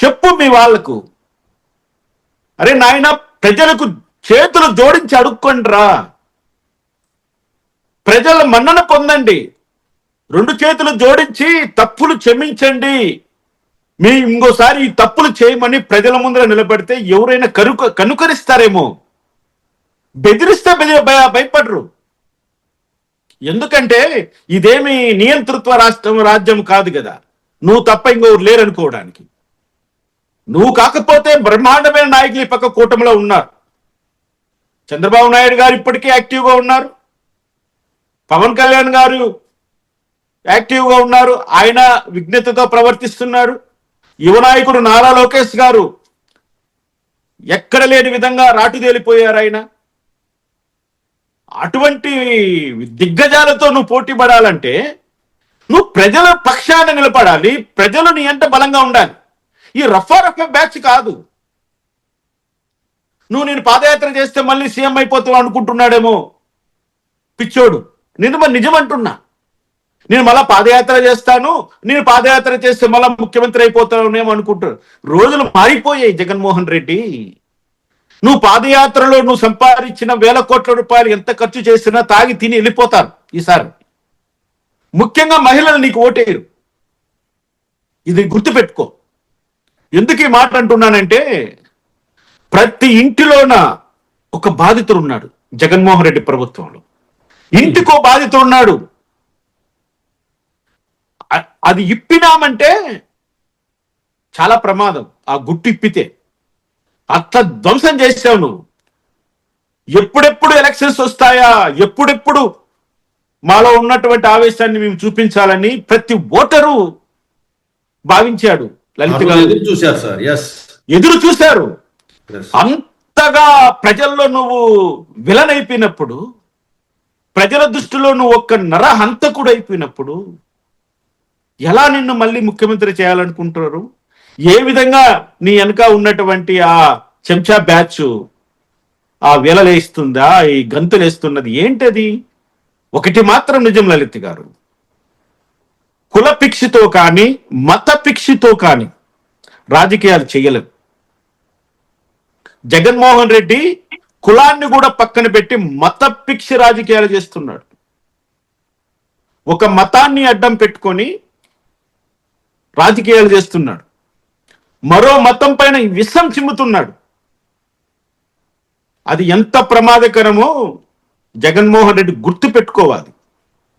చెప్పు మీ వాళ్లకు, అరే నాయన ప్రజలకు చేతులు జోడించి అడుక్కొండ్రా, ప్రజల మన్నన పొందండి, 2 చేతులు జోడించి తప్పులు క్షమించండి, మీ ఇంకోసారి ఈ తప్పులు చేయమని ప్రజల ముందర నిలబడితే ఎవరైనా కనుకరిస్తారేమో. బెదిరిస్తే భయపడరు. ఎందుకంటే ఇదేమి నియంతృత్వ రాజ్యం కాదు కదా, నువ్వు తప్ప ఇంకొకరు లేరనుకోవడానికి. నువ్వు కాకపోతే బ్రహ్మాండమైన నాయకులు ఈ పక్క కూటమిలో ఉన్నారు. చంద్రబాబు నాయుడు గారు ఇప్పటికీ యాక్టివ్గా ఉన్నారు, పవన్ కళ్యాణ్ గారు యాక్టివ్గా ఉన్నారు, ఆయన విజ్ఞతతో ప్రవర్తిస్తున్నారు. యువ నాయకుడు నారా లోకేష్ గారు ఎక్కడ లేని విధంగా రాటుదేలిపోయారు ఆయన. అటువంటి దిగ్గజాలతో నువ్వు పోటీ పడాలంటే నువ్వు ప్రజల పక్షాన నిలబడాలి, ప్రజలు నీ అంట బలంగా ఉండాలి. ఈ రఫా బ్యాచ్ కాదు. నువ్వు నేను పాదయాత్ర చేస్తే మళ్ళీ సీఎం అయిపోతావు అనుకుంటున్నాడేమో పిచ్చోడు. నిజం అంటున్నా, నేను మళ్ళా పాదయాత్ర చేస్తాను, నేను పాదయాత్ర చేస్తే మళ్ళా ముఖ్యమంత్రి అయిపోతానేమో అనుకుంటారు. రోజులు మారిపోయాయి జగన్మోహన్ రెడ్డి. నువ్వు పాదయాత్రలో నువ్వు సంపాదించిన 1000 కోట్ల రూపాయలు ఎంత ఖర్చు చేసినా తాగి తిని వెళ్ళిపోతారు ఈసారి. ముఖ్యంగా మహిళలు నీకు ఓటేరు, ఇది గుర్తుపెట్టుకో. ఎందుకు ఈ మాట అంటున్నానంటే ప్రతి ఇంటిలోన ఒక బాధితుడు ఉన్నాడు జగన్మోహన్ రెడ్డి ప్రభుత్వంలో. ఇంటికో బాధితుడు ఉన్నాడు. అది ఇప్పినామంటే చాలా ప్రమాదం. ఆ గుట్టు ఇప్పితే అట్లా ధ్వంసం చేసావు నువ్వు. ఎప్పుడెప్పుడు ఎలక్షన్స్ వస్తాయా, ఎప్పుడెప్పుడు మాలో ఉన్నటువంటి ఆవేశాన్ని మేము చూపించాలని ప్రతి ఓటరు భావించాడు. లలిత గారు ఎదురు చూశారు. అంతగా ప్రజల్లో నువ్వు విలన్ అయిపోయినప్పుడు, ప్రజల దృష్టిలో నువ్వు ఒక్క నరహంతకుడు అయిపోయినప్పుడు ఎలా నిన్ను మళ్ళీ ముఖ్యమంత్రి చేయాలనుకుంటున్నారు? ఏ విధంగా నీ వెనక ఉన్నటువంటి ఆ చెంచా బ్యాచ్ ఆ వేలలేస్తుందా, ఈ గంతులేస్తున్నది ఏంటది? ఒకటి మాత్రం నిజం లలిత్ గారు, కుల పిచ్చితో కానీ మత పిచ్చితో కానీ రాజకీయాలు చేయలేవు. జగన్మోహన్ రెడ్డి కులాన్ని కూడా పక్కన పెట్టి మత పిచ్చి రాజకీయాలు చేస్తున్నాడు. ఒక మతాన్ని అడ్డం పెట్టుకొని రాజకీయాలు చేస్తున్నాడు. మరో మతం పైన విషం చిమ్ముతున్నాడు. అది ఎంత ప్రమాదకరమో జగన్మోహన్ రెడ్డి గుర్తు పెట్టుకోవాలి.